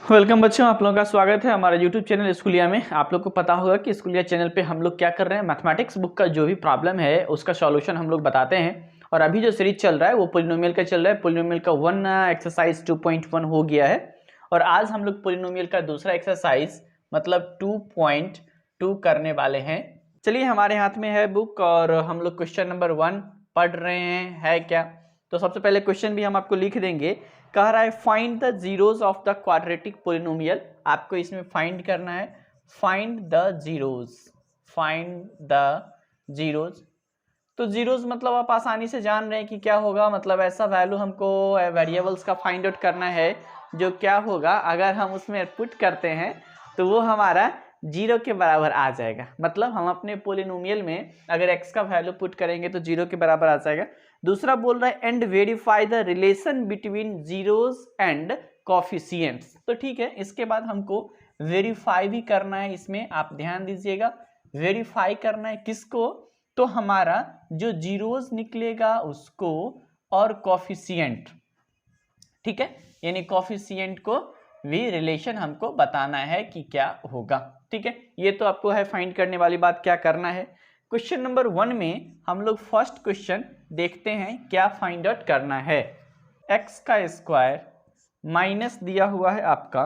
Welcome बच्चों, आप लोगों का स्वागत है हमारे YouTube चैनल स्कूलिया में। आप लोग को पता होगा कि स्कूलिया चैनल पे हम लोग क्या कर रहे हैं, मैथमेटिक्स बुक का जो भी प्रॉब्लम है उसका सॉल्यूशन हम लोग बताते हैं। और अभी जो सीरीज चल रहा है वो पोलिनोमियल का चल रहा है। पोलिनोमियल का 1 एक्सरसाइज 2.1 हो गया है और आज हम लोग पोलिनोमियल का दूसरा एक्सरसाइज मतलब 2.2 करने वाले हैं। चलिए, हमारे हाथ में है बुक और हम लोग क्वेश्चन नंबर 1 पढ़ रहे हैं। है क्या? तो सबसे पहले क्वेश्चन भी हम आपको लिख देंगे। कह रहा है find the zeros of the quadratic polynomial. आपको इसमें फाइंड करना है, find the zeros, find the zeros. तो जीरोस मतलब आप आसानी से जान रहे हैं कि क्या होगा, मतलब ऐसा वैल्यू हमको वेरिएबल्स का फाइंड आउट करना है जो क्या होगा अगर हम उसमें पुट करते हैं तो वो हमारा जीरो के बराबर आ जाएगा। मतलब हम अपने पोलिनोमियल में अगर x का वैल्यू पुट करेंगे तो जीरो के बराबर आ जाएगा। दूसरा बोल रहा है and verify the relation between zeros and coefficients. तो ठीक है, इसके बाद हमको वेरीफाई भी करना है। इसमें आप ध्यान दीजिएगा, वेरीफाई करना है किसको? तो हमारा जो जीरोस निकलेगा उसको और कोफिशिएंट, ठीक है, यानी कोफिशिएंट को भी रिलेशन हमको बताना है कि क्या होगा। ठीक है, ये तो आपको है फाइंड करने वाली बात। क्या करना है? क्वेश्चन नंबर 1 में हम लोग फर्स्ट क्वेश्चन देखते हैं क्या फाइंड आउट करना है। एक्स का स्क्वायर माइनस दिया हुआ है आपका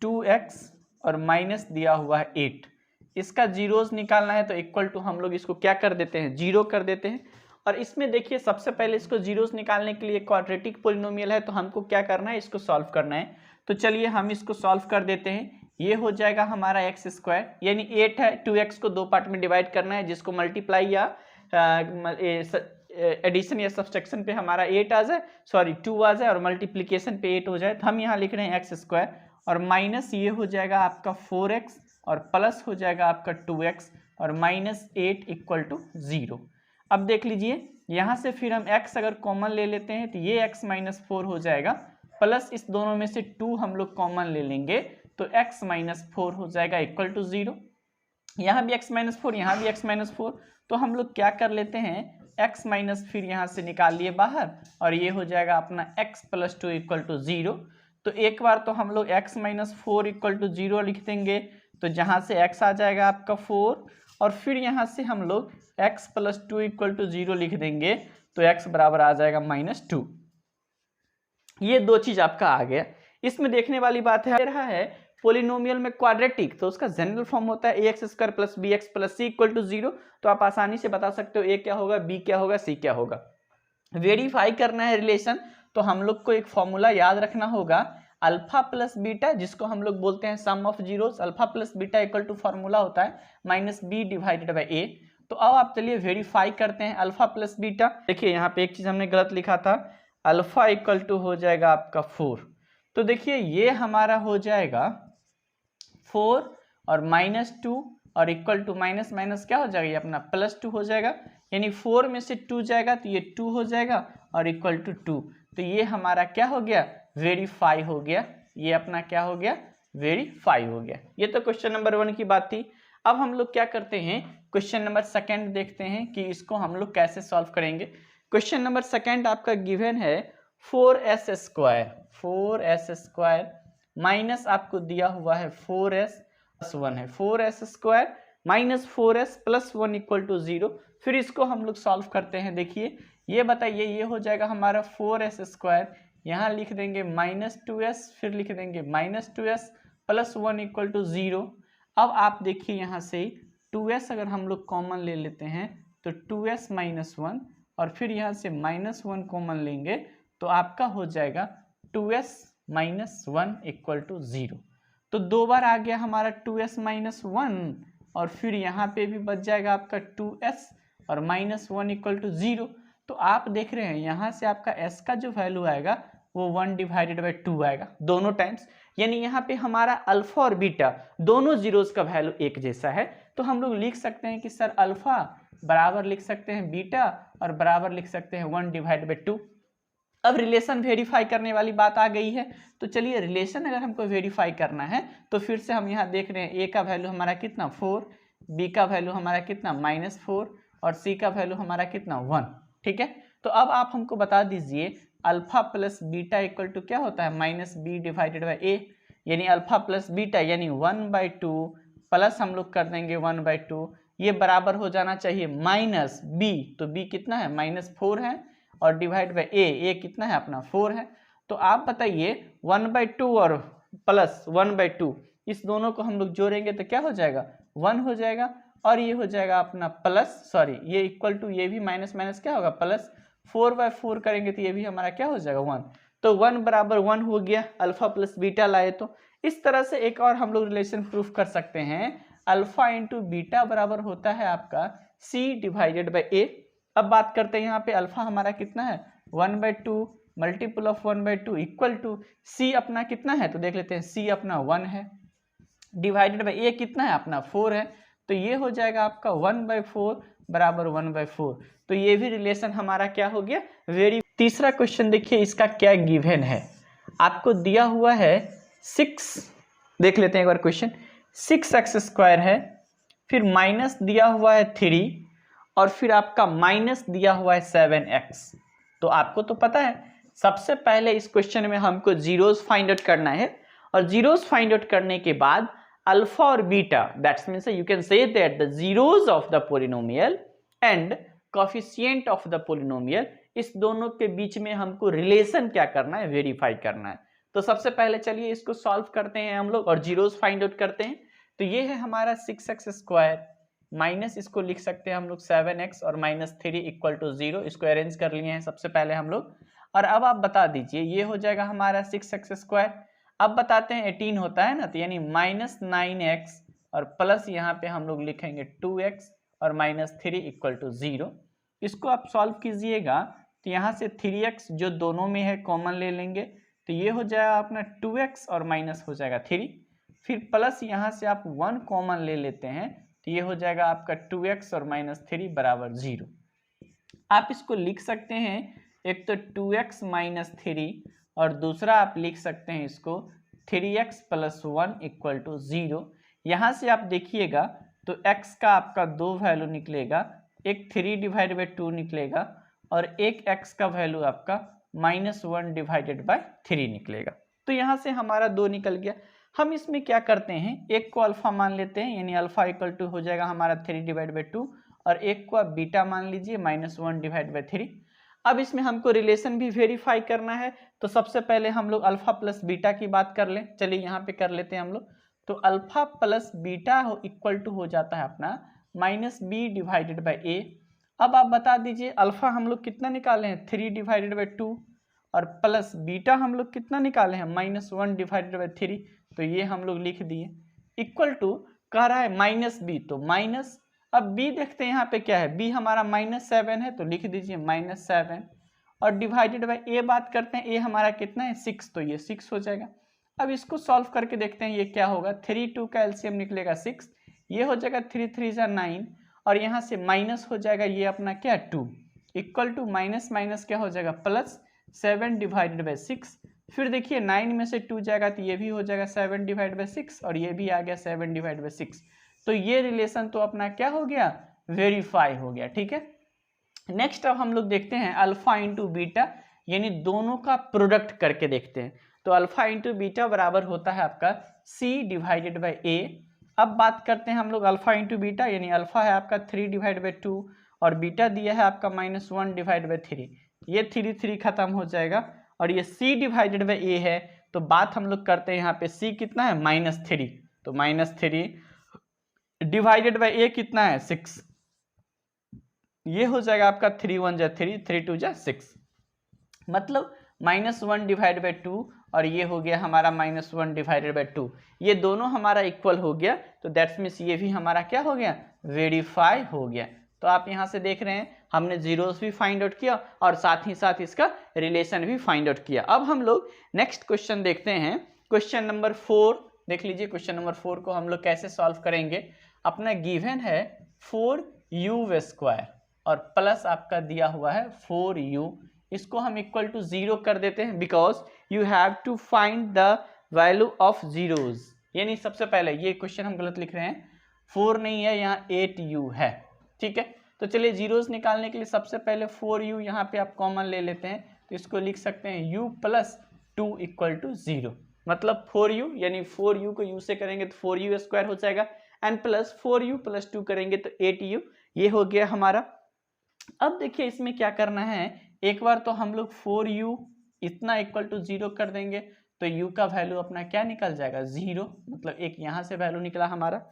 2x और माइनस दिया हुआ है 8। इसका जीरोस निकालना है तो इक्वल टू हम लोग इसको क्या कर देते हैं, जीरो कर देते हैं। और इसमें देखिए सबसे पहले इसको जीरोस निकालने के लिए क्वाड्रेटिक पोलिनोमियल है तो हमको क्या करना है, इसको सॉल्व करना है। तो चलिए हम इसको सॉल्व कर देते हैं। ये हो जाएगा हमारा एक्स स्क्वायर, यानी 8 है, 2x को दो पार्ट में डिवाइड करना है जिसको मल्टीप्लाई या एडिशन या सब्सट्रैक्शन पे हमारा 8 आ जाए, सॉरी 2 आ जाए और मल्टीप्लिकेशन पे 8 हो जाए। तो हम यहाँ लिख रहे हैं एक्स स्क्वायर और माइनस ये हो जाएगा आपका 4x और प्लस हो जाएगा आपका 2x और माइनस 8 इक्वल टू 0। अब देख लीजिए यहाँ से फिर हम x अगर कॉमन ले लेते हैं तो ये x माइनस 4 हो जाएगा, प्लस इस दोनों में से 2 हम लोग कॉमन ले लेंगे तो x माइनस 4 हो जाएगा इक्वल टू 0। यहाँ भी x माइनस 4, यहाँ भी x माइनस 4। तो हम लोग क्या कर लेते हैं, x माइनस फिर यहाँ से निकाल लिए बाहर और ये हो जाएगा अपना x प्लस 2 इक्वल टू 0। तो एक बार तो हम लोग x माइनस 4 इक्वल टू 0 लिख देंगे, तो जहाँ से x आ जाएगा आपका 4 और फिर यहाँ से हम लोग x प्लस 2 इक्वल टू 0 लिख देंगे तो x बराबर आ जाएगा -2। ये दो चीज आपका आ गया। इसमें देखने वाली बात है, रहा है पोलिनोमियल में क्वाड्रेटिक तो उसका जनरल फॉर्म होता है ax square plus bx plus c equal to 0। तो आप आसानी से बता सकते हो a क्या होगा, b क्या होगा, c क्या होगा। वेरीफाई करना है रिलेशन, तो हम लोग को एक फॉर्मूला याद रखना होगा, अल्फा प्लस बीटा, जिसको हम लोग बोलते हैं sum of zeros. Alpha plus beta equal to formula होता है minus B divided by A. तो अब आप चलिए वेरीफाई करते हैं अल्फा प्लस बीटा। देखिए यहाँ पे एक चीज हमने गलत लिखा था, अल्फा इक्वल टू हो जाएगा आपका 4। तो देखिए ये हमारा हो जाएगा 4 और -2 और इक्वल टू माइनस माइनस क्या हो जाएगा, ये अपना +2 हो जाएगा, यानी 4 में से 2 जाएगा तो ये 2 हो जाएगा और इक्वल टू 2। तो ये हमारा क्या हो गया, वेरीफाई हो गया। ये अपना क्या हो गया, वेरीफाई हो गया। ये तो क्वेश्चन नंबर 1 की बात थी। अब हम लोग क्या करते हैं, क्वेश्चन नंबर 2 देखते हैं कि इसको हम लोग कैसे सॉल्व करेंगे। क्वेश्चन नंबर 2 आपका गिवन है 4s square, 4s square minus आपको दिया हुआ है 4s प्लस 1 है, 4s square minus 4s plus 1 equal to 0। फिर इसको हम लोग सॉल्व करते हैं। देखिए ये बताइए, ये हो जाएगा हमारा 4s स्क्वायर, यहाँ लिख देंगे -2s, फिर लिख देंगे -2s प्लस 1 इक्वल टू 0। अब आप देखिए यहाँ से 2s अगर हम लोग कॉमन ले लेते हैं तो 2s माइनस 1 और फिर यहाँ से -1 कॉमन लेंगे तो आपका हो जाएगा 2s माइनस 1 इक्वल टू 0। तो दो बार आ गया हमारा 2s माइनस 1 और फिर यहाँ पे भी बच जाएगा आपका 2s और -1 इक्वल टू 0। तो आप देख रहे हैं यहाँ से आपका s का जो वैल्यू आएगा वो 1 डिवाइडेड बाई 2 आएगा दोनों टाइम्स, यानी यहाँ पे हमारा अल्फा और बीटा दोनों जीरोस का वैल्यू एक जैसा है। तो हम लोग लिख सकते हैं कि सर अल्फा बराबर लिख सकते हैं बीटा और बराबर लिख सकते हैं 1 डिवाइड बाई 2। अब रिलेशन वेरीफाई करने वाली बात आ गई है। तो चलिए रिलेशन अगर हमको वेरीफाई करना है तो फिर से हम यहाँ देख रहे हैं a का वैल्यू हमारा कितना 4, b का वैल्यू हमारा कितना -4 और c का वैल्यू हमारा कितना 1। ठीक है, तो अब आप हमको बता दीजिए alpha plus beta equal to क्या होता है, -b डिवाइडेड बाई a। यानी अल्फा प्लस बीटा यानी 1/2 प्लस हम लोग कर देंगे 1/2, ये बराबर हो जाना चाहिए माइनस बी, तो बी कितना है -4 है, और डिवाइड बाई ए कितना है अपना 4 है। तो आप बताइए 1/2 और प्लस 1/2 इस दोनों को हम लोग जोड़ेंगे तो क्या हो जाएगा 1 हो जाएगा, और ये हो जाएगा अपना प्लस सॉरी ये इक्वल टू ये भी माइनस माइनस क्या होगा प्लस 4/4 करेंगे तो ये भी हमारा क्या हो जाएगा 1, तो 1 बराबर 1 हो गया, अल्फा प्लस बीटा लाए। तो इस तरह से एक और हम लोग रिलेशन प्रूफ कर सकते हैं, अल्फा इंटू बीटा बराबर होता है आपका c डिवाइडेड बाई ए। अब बात करते हैं यहाँ पे अल्फा हमारा कितना है 1/2 multiple of 1/2 equal to c अपना कितना है, तो देख लेते हैं c अपना 1 है, डिवाइडेड बाई ए कितना है अपना 4 है, तो ये हो जाएगा आपका 1/4 बराबर 1/4। तो ये भी रिलेशन हमारा क्या हो गया वेरी। तीसरा क्वेश्चन देखिए, इसका क्या गिवन है, आपको दिया हुआ है 6, देख लेते हैं एक बार क्वेश्चन, 6x² है, फिर माइनस दिया हुआ है 3 और फिर आपका माइनस दिया हुआ है 7x। तो आपको तो पता है सबसे पहले इस क्वेश्चन में हमको जीरोस फाइंड आउट करना है, और जीरोस फाइंड आउट करने के बाद अल्फा और beta, that's means you can say that the zeros of the polynomial and coefficient of the polynomial, इस दोनों के बीच में हमको रिलेशन क्या करना है वेरीफाई करना है। तो सबसे पहले चलिए इसको सॉल्व करते हैं हम लोग और जीरोस फाइंड आउट करते हैं। तो ये है हमारा 6x² माइनस इसको लिख सकते हैं हम लोग 7x और -3 इक्वल टू 0, इसको अरेंज कर लिए हैं सबसे पहले हम लोग। और अब आप बता दीजिए ये हो जाएगा हमारा 6x², अब बताते हैं 18 होता है ना, तो यानी -9x और प्लस यहाँ पे हम लोग लिखेंगे 2x और -3 इक्वल टू 0। इसको आप सॉल्व कीजिएगा तो यहाँ से 3x जो दोनों में है कॉमन ले लेंगे, तो ये हो जाएगा अपना 2x और माइनस हो जाएगा 3, फिर प्लस यहाँ से आप 1 कॉमन ले लेते हैं तो ये हो जाएगा आपका 2x और -3 बराबर 0। आप इसको लिख सकते हैं एक तो 2x - 3 और दूसरा आप लिख सकते हैं इसको 3x + 1 इक्वल टू 0। यहाँ से आप देखिएगा तो x का आपका 2 वैल्यू निकलेगा, एक 3 डिवाइड बाई 2 निकलेगा और एक x का वैल्यू आपका -1 डिवाइडेड बाई 3 निकलेगा। तो यहाँ से हमारा 2 निकल गया। हम इसमें क्या करते हैं, एक को अल्फा मान लेते हैं यानी अल्फा इक्वल टू हो जाएगा हमारा 3 डिवाइड बाई 2 और एक को आप बीटा मान लीजिए -1 डिवाइड बाई 3। अब इसमें हमको रिलेशन भी वेरीफाई करना है, तो सबसे पहले हम लोग अल्फा प्लस बीटा की बात कर लें। चलिए यहाँ पे कर लेते हैं हम लोग। तो alpha plus beta equal to हो जाता है अपना -b डिवाइडेड बाई a। अब आप बता दीजिए अल्फा हम लोग कितना निकाले हैं 3 डिवाइडेड बाई 2 और प्लस बीटा हम लोग कितना निकाले हैं -1 डिवाइडेड बाई 3, तो ये हम लोग लिख दिए इक्वल टू कह रहा है -b, तो माइनस, अब b देखते हैं यहाँ पे क्या है, b हमारा -7 है तो लिख दीजिए -7 और डिवाइडेड बाई a बात करते हैं, a हमारा कितना है 6, तो ये 6 हो जाएगा। अब इसको सॉल्व करके देखते हैं ये क्या होगा, 3 2 का एलसीएम निकलेगा 6, ये हो जाएगा 3 3 9 और यहाँ से माइनस हो जाएगा ये अपना क्या 2 इक्वल टू माइनस माइनस क्या हो जाएगा +7 डिवाइडेड बाई 6। फिर देखिए 9 में से 2 जाएगा तो ये भी हो जाएगा 7 डिवाइड बाई 6 और ये भी आ गया 7 डिवाइड बाई 6। तो ये रिलेशन तो अपना क्या हो गया वेरीफाई हो गया। ठीक है, नेक्स्ट अब हम लोग देखते हैं अल्फा इंटू बीटा, यानी दोनों का प्रोडक्ट करके देखते हैं। तो अल्फा इंटू बीटा बराबर होता है आपका c डिवाइडेड बाई a। अब बात करते हैं हम लोग अल्फा इंटू बीटा, यानी अल्फा है आपका 3 डिवाइड बाई 2 और बीटा दिया है आपका -1 डिवाइड बाई 3, ये 3 3 खत्म हो जाएगा और ये c डिवाइडेड बाई a है। तो बात हम लोग करते हैं यहाँ पे c कितना है -3, तो -3 डिवाइडेड बाई a कितना है 6, ये हो जाएगा आपका 3 1 जा 3 3 2 जा 6, मतलब -1 डिवाइड बाई 2 और ये हो गया हमारा -1 डिवाइडेड बाई 2, ये दोनों हमारा इक्वल हो गया। तो दैट्स मीन्स ये भी हमारा क्या हो गया वेरीफाई हो गया। तो आप यहाँ से देख रहे हैं हमने जीरोस भी फाइंड आउट किया और साथ ही साथ इसका रिलेशन भी फाइंड आउट किया। अब हम लोग नेक्स्ट क्वेश्चन देखते हैं, क्वेश्चन नंबर 4 देख लीजिए। क्वेश्चन नंबर 4 को हम लोग कैसे सॉल्व करेंगे, अपना गिवन है 4u² और प्लस आपका दिया हुआ है 4u, इसको हम इक्वल टू 0 कर देते हैं because you have to find the value of zeros. यानी सबसे पहले ये क्वेश्चन हम गलत लिख रहे हैं, 4 नहीं है यहाँ 8u है। ठीक है, तो चलिए जीरोस निकालने के लिए सबसे पहले 4u यहाँ पे आप कॉमन ले लेते हैं, तो इसको लिख सकते हैं u + 2 इक्वल टू 0। मतलब 4u, यानी 4u को u से करेंगे तो 4u स्क्वायर हो जाएगा, एंड प्लस 4u प्लस 2 करेंगे तो 8u, ये हो गया हमारा। अब देखिए इसमें क्या करना है, एक बार तो हम लोग 4u इतना इक्वल टू 0 कर देंगे तो u का वैल्यू अपना क्या निकल जाएगा 0, मतलब एक यहाँ से वैल्यू निकला हमारा।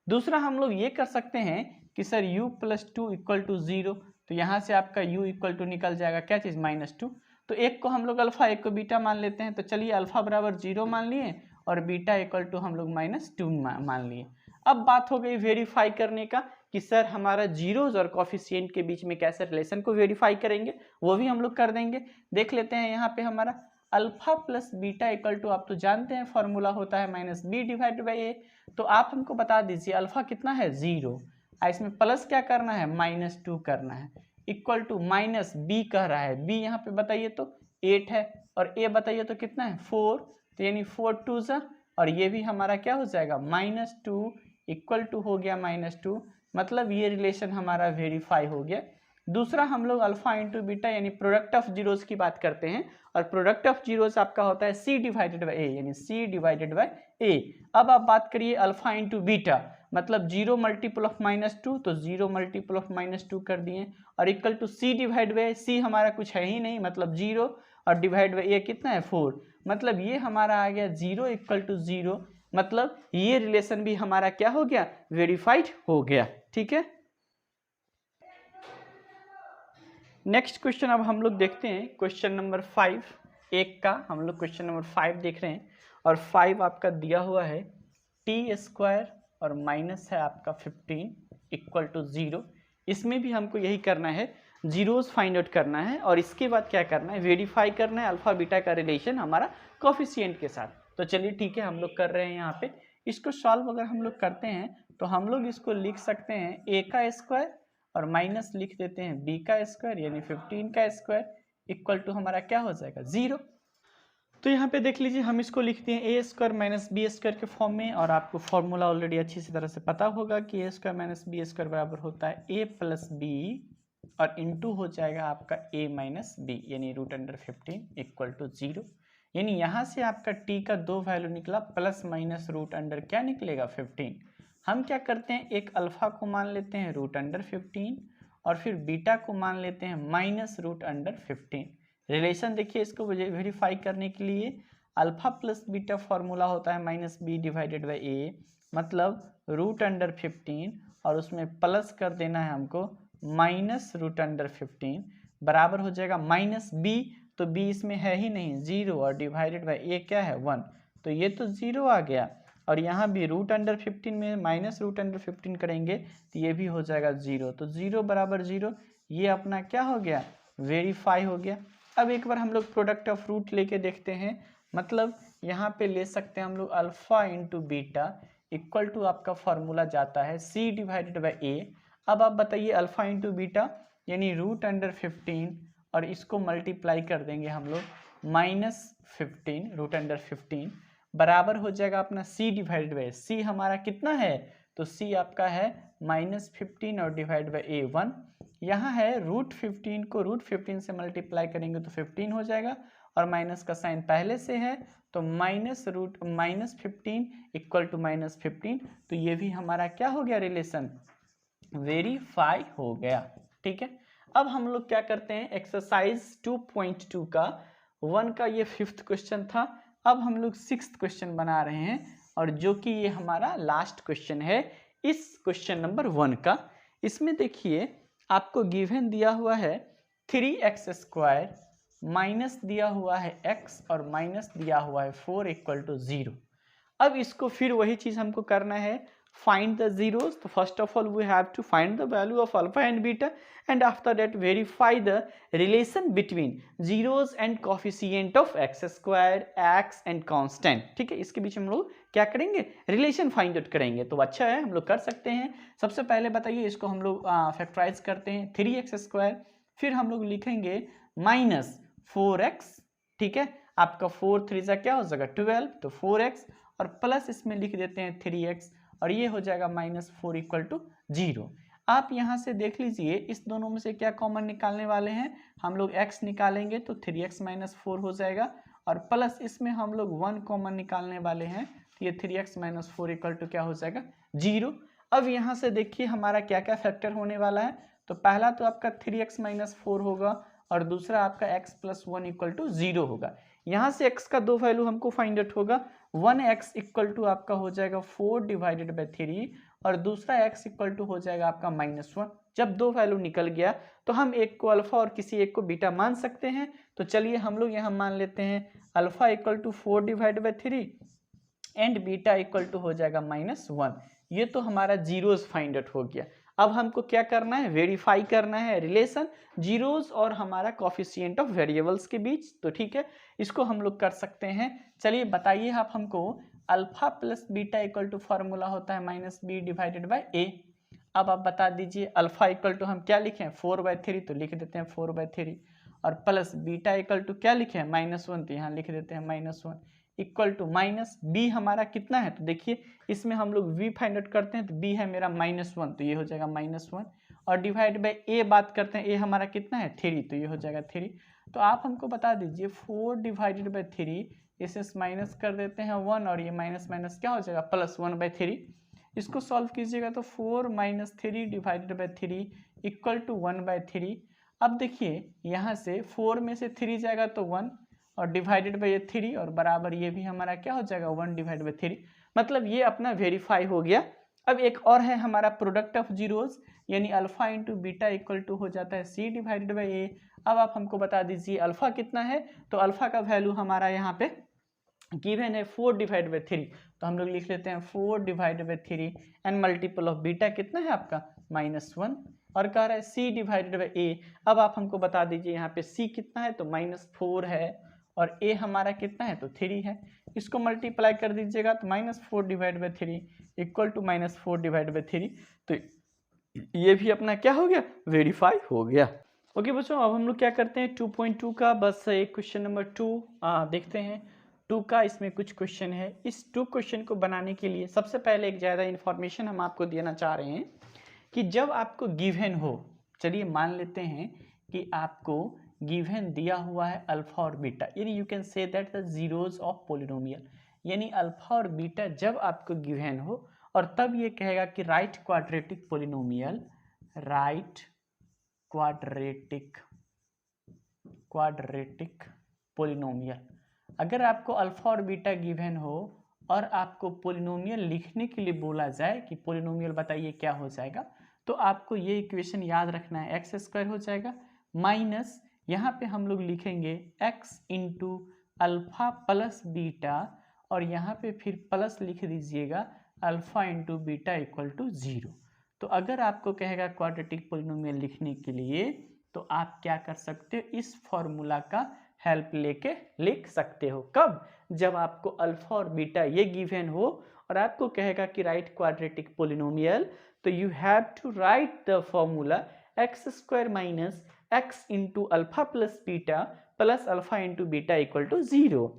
दूसरा हम लोग ये कर सकते हैं कि sir u plus 2 equal to 0, तो यहाँ से आपका u इक्वल टू निकल जाएगा क्या चीज़ -2, तो एक को हम लोग अल्फा एक को बीटा मान लेते हैं, तो चलिए अल्फा बराबर 0 मान लिए और बीटा इक्वल टू हम लोग -2 मान लिए। अब बात हो गई वेरीफाई करने का कि सर हमारा जीरोज और कॉफिशिएंट के बीच में कैसे रिलेशन को वेरीफाई करेंगे, वो भी हम लोग कर देंगे। देख लेते हैं यहाँ पे हमारा alpha plus beta equal to, आप तो जानते हैं फॉर्मूला होता है -b डिवाइड बाई a, तो आप हमको बता दीजिए अल्फा कितना है 0, इसमें प्लस क्या करना है -2 करना है, इक्वल टू -b कह रहा है, b यहाँ पे बताइए तो 8 है और a बताइए तो कितना है 4, तो यानी 4 2 ज़ा, और ये भी हमारा क्या हो जाएगा -2 इक्वल टू हो गया -2, मतलब ये रिलेशन हमारा वेरीफाई हो गया। दूसरा हम लोग अल्फा इंटू बीटा यानी प्रोडक्ट ऑफ जीरोस की बात करते हैं, और प्रोडक्ट ऑफ जीरोस आपका होता है c डिवाइडेड बाई a, यानी c डिवाइडेड बाई a। अब आप बात करिए अल्फा इंटू बीटा, मतलब 0 मल्टीपल ऑफ -2, तो 0 मल्टीपल ऑफ -2 कर दिए, और equal to c divide by c, हमारा कुछ है ही नहीं मतलब 0, और डिवाइड बाई a कितना है 4, मतलब ये हमारा आ गया 0 इक्वल टू 0, मतलब ये रिलेशन भी हमारा क्या हो गया वेरीफाइड हो गया। ठीक है, नेक्स्ट क्वेश्चन अब हम लोग देखते हैं क्वेश्चन नंबर 5, एक का हम लोग क्वेश्चन नंबर 5 देख रहे हैं, और 5 आपका दिया हुआ है टी स्क्वायर और माइनस है आपका 15 इक्वल टू 0। इसमें भी हमको यही करना है, जीरोस फाइंड आउट करना है, और इसके बाद क्या करना है वेरीफाई करना है अल्फा बीटा का रिलेशन हमारा कोफिशिएंट के साथ। तो चलिए ठीक है, हम लोग कर रहे हैं यहाँ पे। इसको सॉल्व अगर हम लोग करते हैं तो हम लोग इसको लिख सकते हैं a का स्क्वायर और माइनस लिख देते हैं b का स्क्वायर यानी 15 का स्क्वायर इक्वल टू हमारा क्या हो जाएगा 0। तो यहाँ पे देख लीजिए हम इसको लिखते हैं a square minus b square के फॉर्म में, और आपको फॉर्मूला ऑलरेडी अच्छी सी तरह से पता होगा कि a square minus b square बराबर होता है a प्लस बी और इंटू हो जाएगा आपका a माइनस बी यानी √15 इक्वल टू 0। यानी यहाँ से आपका t का दो वैल्यू निकला, प्लस माइनस √ क्या निकलेगा 15। हम क्या करते हैं एक अल्फा को मान लेते हैं √15 और फिर बीटा को मान लेते हैं माइनस √15। रिलेशन देखिए इसको वेरीफाई करने के लिए अल्फा प्लस बीटा फॉर्मूला होता है -b डिवाइडेड बाई a, मतलब √15 और उसमें प्लस कर देना है हमको माइनस √15 बराबर हो जाएगा -b, तो b इसमें है ही नहीं 0 और डिवाइडेड बाई a क्या है 1, तो ये तो 0 आ गया, और यहाँ भी √15 में माइनस √15 करेंगे तो ये भी हो जाएगा 0, तो 0 बराबर 0, ये अपना क्या हो गया वेरीफाई हो गया। अब एक बार हम लोग प्रोडक्ट ऑफ रूट लेके देखते हैं, मतलब यहाँ पे ले सकते हैं हम लोग alpha into beta equal to आपका फॉर्मूला जाता है c डिवाइडेड बाई a। अब आप बताइए अल्फा इंटू बीटा यानी √15 और इसको मल्टीप्लाई कर देंगे हम लोग -15 √15 बराबर हो जाएगा अपना c डिवाइडेड बाई c, हमारा कितना है तो c आपका है -15 और डिवाइड बाई a 1। यहाँ है √15 को √15 से मल्टीप्लाई करेंगे तो 15 हो जाएगा, और माइनस का साइन पहले से है तो -15 इक्वल टू -15, तो ये भी हमारा क्या हो गया रिलेशन वेरीफाई हो गया। ठीक है, अब हम लोग क्या करते हैं एक्सरसाइज 2.2 का 1 का ये 5th क्वेश्चन था, अब हम लोग 6th क्वेश्चन बना रहे हैं, और जो कि ये हमारा लास्ट क्वेश्चन है इस क्वेश्चन नंबर 1 का। इसमें देखिए आपको गिवन दिया हुआ है 3x² माइनस दिया हुआ है x और माइनस दिया हुआ है 4 इक्वल टू 0। अब इसको फिर वही चीज़ हमको करना है find the zeros, तो first of all we have to find the value of alpha and beta, and after that verify the relation between zeros and coefficient of x squared, x and constant। ठीक है, इसके बीच हम लोग क्या करेंगे relation find out करेंगे, तो अच्छा है हम लोग कर सकते हैं। सबसे पहले बताइए इसको हम लोग फैक्टराइज करते हैं 3x², फिर हम लोग लिखेंगे -4x। ठीक है, आपका 4 3 जा क्या हो जाएगा 12, तो 4x और प्लस इसमें लिख देते हैं 3x और ये हो जाएगा -4 इक्वल टू 0। आप यहाँ से देख लीजिए इस दोनों में से क्या कॉमन निकालने वाले हैं, हम लोग x निकालेंगे तो 3x - 4 हो जाएगा, और प्लस इसमें हम लोग 1 कॉमन निकालने वाले हैं, तो ये 3x - 4 इक्वल टू क्या हो जाएगा 0। अब यहाँ से देखिए हमारा क्या क्या फैक्टर होने वाला है, तो पहला तो आपका 3x - 4 होगा और दूसरा आपका x + 1 इक्वल टू 0 होगा। यहाँ से x का दो वैल्यू हमको फाइंड आउट होगा, 1x इक्वल टू आपका हो जाएगा 4/3 और दूसरा x इक्वल टू हो जाएगा आपका -1। जब दो वैल्यू निकल गया तो हम एक को अल्फा और किसी एक को बीटा मान सकते हैं, तो चलिए हम लोग यहाँ मान लेते हैं alpha equal to 4/3 and beta equal to हो जाएगा -1। ये तो हमारा जीरोस फाइंड आउट हो गया। अब हमको क्या करना है, वेरीफाई करना है रिलेशन जीरोस और हमारा कोफिशिएंट ऑफ वेरिएबल्स के बीच। तो ठीक है, इसको हम लोग कर सकते हैं। चलिए बताइए आप हमको, alpha plus beta equal to formula होता है -b/a। अब आप बता दीजिए अल्फा इक्वल टू हम क्या लिखें 4/3, तो लिख देते हैं 4/3 और प्लस बीटा इक्वल टू क्या लिखे -1, तो यहाँ लिख देते हैं -1 इक्वल टू माइनस बी हमारा कितना है, तो देखिए इसमें हम लोग v फाइंड आउट करते हैं, तो b है मेरा -1, तो ये हो जाएगा -1 और डिवाइड बाय a बात करते हैं, a हमारा कितना है 3, तो ये हो जाएगा 3। तो आप हमको बता दीजिए 4/3 इसे माइनस कर देते हैं 1 और ये माइनस माइनस क्या हो जाएगा +1/3। इसको सॉल्व कीजिएगा तो 4 - 3/3 इक्वल टू 1/3। अब देखिए यहाँ से 4 में से 3 जाएगा तो 1 और डिवाइडेड बाई 3 और बराबर ये भी हमारा क्या हो जाएगा 1/3। मतलब ये अपना वेरीफाई हो गया। अब एक और है हमारा प्रोडक्ट ऑफ जीरोस, यानी alpha into beta equal to हो जाता है c/a। अब आप हमको बता दीजिए अल्फा कितना है, तो अल्फा का वैल्यू हमारा यहाँ पे गिवन है 4/3, तो हम लोग लिख लेते हैं 4/3 एंड मल्टीपल ऑफ बीटा कितना है आपका -1 और कह रहा है c/a। अब आप हमको बता दीजिए यहाँ पे c कितना है, तो -4 है और a हमारा कितना है, तो 3 है। इसको मल्टीप्लाई कर दीजिएगा तो -4/3 इक्वल टू -4/3, तो ये भी अपना क्या हो गया वेरीफाई हो गया। ओके बच्चों, अब हम लोग क्या करते हैं 2.2 का बस एक क्वेश्चन नंबर 2 देखते हैं। 2 का इसमें कुछ क्वेश्चन है। इस 2 क्वेश्चन को बनाने के लिए सबसे पहले एक ज़्यादा इन्फॉर्मेशन हम आपको देना चाह रहे हैं कि जब आपको गिवन हो, चलिए मान लेते हैं कि आपको गिवन दिया हुआ है अल्फा और बीटा, यानी you can say that the zeros of polynomial, यानी अल्फा और बीटा जब आपको गिवन हो और तब ये कहेगा कि write quadratic polynomial, right quadratic polynomial. अगर आपको अल्फा और बीटा गिवन हो और आपको पोलिनोमियल लिखने के लिए बोला जाए कि पोलिनोमियल बताइए क्या हो जाएगा, तो आपको ये इक्वेशन याद रखना है, x² हो जाएगा माइनस यहाँ पे हम लोग लिखेंगे x into alpha plus beta और यहाँ पे फिर प्लस लिख दीजिएगा alpha into beta equal to 0। तो अगर आपको कहेगा क्वाड्रेटिक पोलिनोमियल लिखने के लिए, तो आप क्या कर सकते हो, इस फॉर्मूला का हेल्प लेके लिख सकते हो। कब, जब आपको अल्फा और बीटा ये गिवन हो और आपको कहेगा कि राइट क्वाड्रेटिक पोलिनोमियल, तो you have to write the formula x² minus x into alpha plus beta plus alpha into beta equal to 0।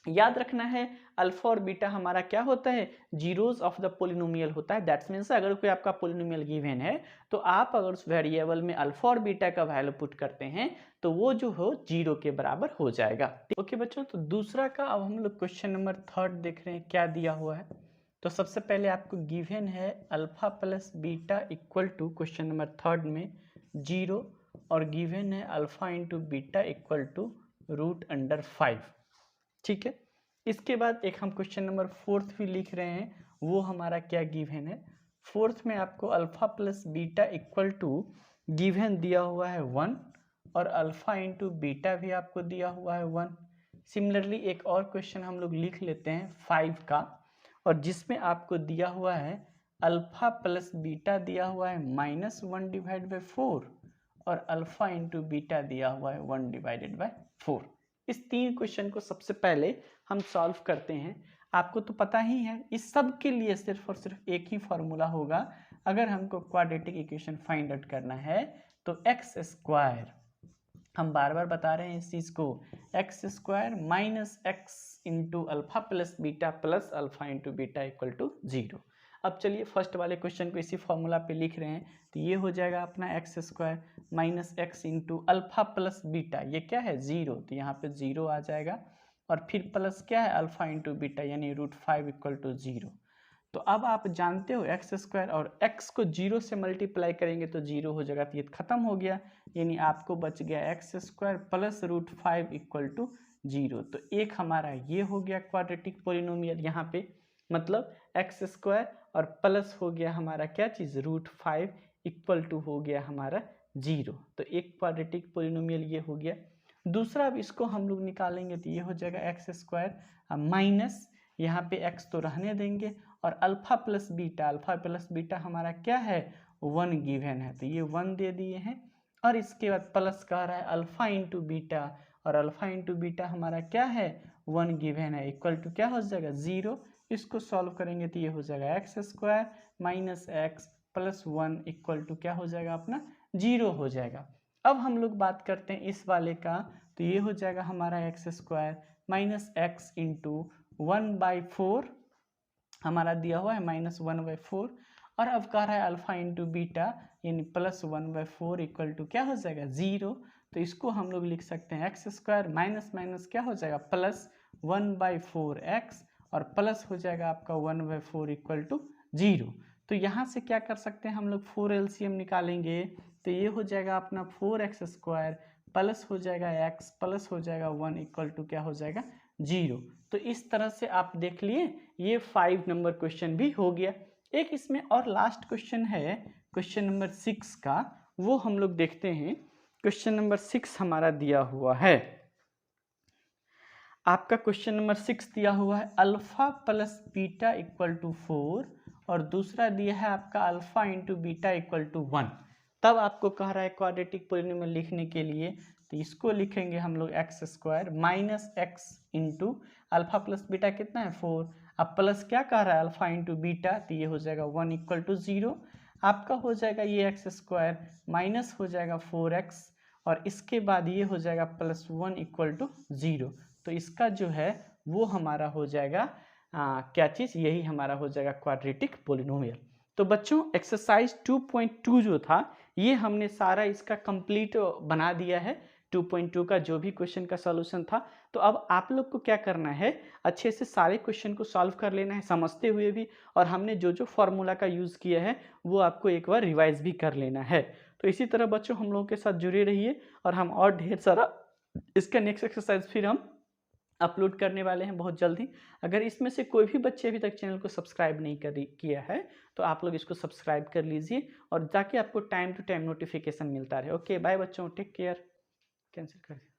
याद रखना है अल्फा और बीटा हमारा क्या होता है, जीरोस ऑफ द पोलिनोमियल होता है। दैट्स मीन्स अगर कोई आपका पोलिनोमियल गिवन है तो आप अगर उस वेरिएबल में अल्फा और बीटा का वैल्यू पुट करते हैं तो वो जो हो 0 के बराबर हो जाएगा। ओके बच्चों, तो दूसरा का अब हम लोग क्वेश्चन नंबर 3 देख रहे हैं क्या दिया हुआ है। तो सबसे पहले आपको गिवन है alpha plus beta equal to question number 3 में 0 और गिवन है alpha into beta equal to √5। ठीक है, इसके बाद एक हम क्वेश्चन नंबर 4 भी लिख रहे हैं, वो हमारा क्या गिवन है। 4 में आपको alpha plus beta equal to given दिया हुआ है 1 और अल्फा इंटू बीटा भी आपको दिया हुआ है 1। सिमिलरली एक और क्वेश्चन हम लोग लिख लेते हैं 5 का, और जिसमें आपको दिया हुआ है अल्फा प्लस बीटा दिया हुआ है -1/4 और अल्फा इंटू बीटा दिया हुआ है 1/4। इस 3 क्वेश्चन को सबसे पहले हम सॉल्व करते हैं। आपको तो पता ही है इस सब के लिए सिर्फ और सिर्फ एक ही फॉर्मूला होगा। अगर हमको क्वाड्रेटिक इक्वेशन फाइंड आउट करना है तो x², हम बार बार बता रहे हैं इस चीज़ को, x² minus x into alpha plus beta plus alpha into beta equal to 0। अब चलिए फर्स्ट वाले क्वेश्चन को इसी फॉर्मूला पे लिख रहे हैं, तो ये हो जाएगा अपना x² minus x into alpha plus beta, ये क्या है 0, तो यहाँ पे 0 आ जाएगा और फिर प्लस क्या है अल्फा इंटू बीटा यानी √5 इक्वल टू 0। तो अब आप जानते हो एक्स स्क्वायर और एक्स को 0 से मल्टीप्लाई करेंगे तो 0 हो जाएगा, तो ये खत्म हो गया, यानी आपको बच गया x square plus √5 equal to 0। तो एक हमारा ये हो गया क्वाड्रेटिक पोलिनोमियल यहाँ पे, मतलब एक्स स्क्वायर और प्लस हो गया हमारा क्या चीज़ √5 इक्वल टू हो गया हमारा 0। तो एक क्वाड्रेटिक पोलिनोमियल ये हो गया। दूसरा अब इसको हम लोग निकालेंगे तो ये हो जाएगा एक्स स्क्वायर माइनस यहाँ पे एक्स तो रहने देंगे और अल्फा प्लस बीटा हमारा क्या है 1 गिवन है, तो ये 1 दे दिए हैं। और इसके बाद प्लस कह रहा है अल्फा इंटू बीटा, और अल्फा इंटू बीटा हमारा क्या है 1 गिवन है, इक्वल टू क्या हो जाएगा 0। इसको सॉल्व करेंगे तो ये हो जाएगा x square minus x plus 1 equal to क्या हो जाएगा अपना 0 हो जाएगा। अब हम लोग बात करते हैं इस वाले का, तो ये हो जाएगा हमारा x square minus x into 1/4 हमारा दिया हुआ है -1/4, और अब कह रहा है अल्फा इंटू बीटा यानी प्लस 1/4 इक्वल टू क्या हो जाएगा 0। तो इसको हम लोग लिख सकते हैं एक्स स्क्वायर माइनस माइनस क्या हो जाएगा प्लस 1/4x और प्लस हो जाएगा आपका 1/4 इक्वल टू 0। तो यहाँ से क्या कर सकते हैं हम लोग 4 एलसीएम निकालेंगे, तो ये हो जाएगा अपना 4x स्क्वायर प्लस हो जाएगा x प्लस हो जाएगा 1 इक्वल टू क्या हो जाएगा 0। तो इस तरह से आप देख लिए ये 5 नंबर क्वेश्चन भी हो गया। एक इसमें और लास्ट क्वेश्चन है क्वेश्चन नंबर 6 का, वो हम लोग देखते हैं। क्वेश्चन नंबर 6 हमारा दिया हुआ है, आपका क्वेश्चन नंबर 6 दिया हुआ है alpha plus beta equal to 4 और दूसरा दिया है आपका alpha into beta equal to 1। तब आपको कह रहा है क्वाड्रेटिक पोलिनोमियल लिखने के लिए, तो इसको लिखेंगे हम लोग x square minus x into alpha plus beta कितना है 4, अब प्लस क्या कह रहा है अल्फा इंटू बीटा, तो ये हो जाएगा 1 इक्वल टू 0। आपका हो जाएगा ये एक्स स्क्वायर माइनस हो जाएगा 4x और इसके बाद ये हो जाएगा प्लस 1 इक्वल टू 0। तो इसका जो है वो हमारा हो जाएगा क्या चीज़, यही हमारा हो जाएगा क्वाड्रेटिक पोलिनोमियल। तो बच्चों एक्सरसाइज 2.2 जो था ये हमने सारा इसका कंप्लीट बना दिया है। 2.2 का जो भी क्वेश्चन का सॉल्यूशन था, तो अब आप लोग को क्या करना है अच्छे से सारे क्वेश्चन को सॉल्व कर लेना है समझते हुए भी, और हमने जो जो फॉर्मूला का यूज़ किया है वो आपको एक बार रिवाइज भी कर लेना है। तो इसी तरह बच्चों हम लोगों के साथ जुड़े रहिए और हम और ढेर सारा इसका नेक्स्ट एक्सरसाइज फिर हम अपलोड करने वाले हैं बहुत जल्दी। अगर इसमें से कोई भी बच्चे अभी तक चैनल को सब्सक्राइब नहीं किया है तो आप लोग इसको सब्सक्राइब कर लीजिए और ताकि आपको टाइम टू टाइम नोटिफिकेशन मिलता रहे। ओके बाय बच्चों, टेक केयर। कैंसिल कर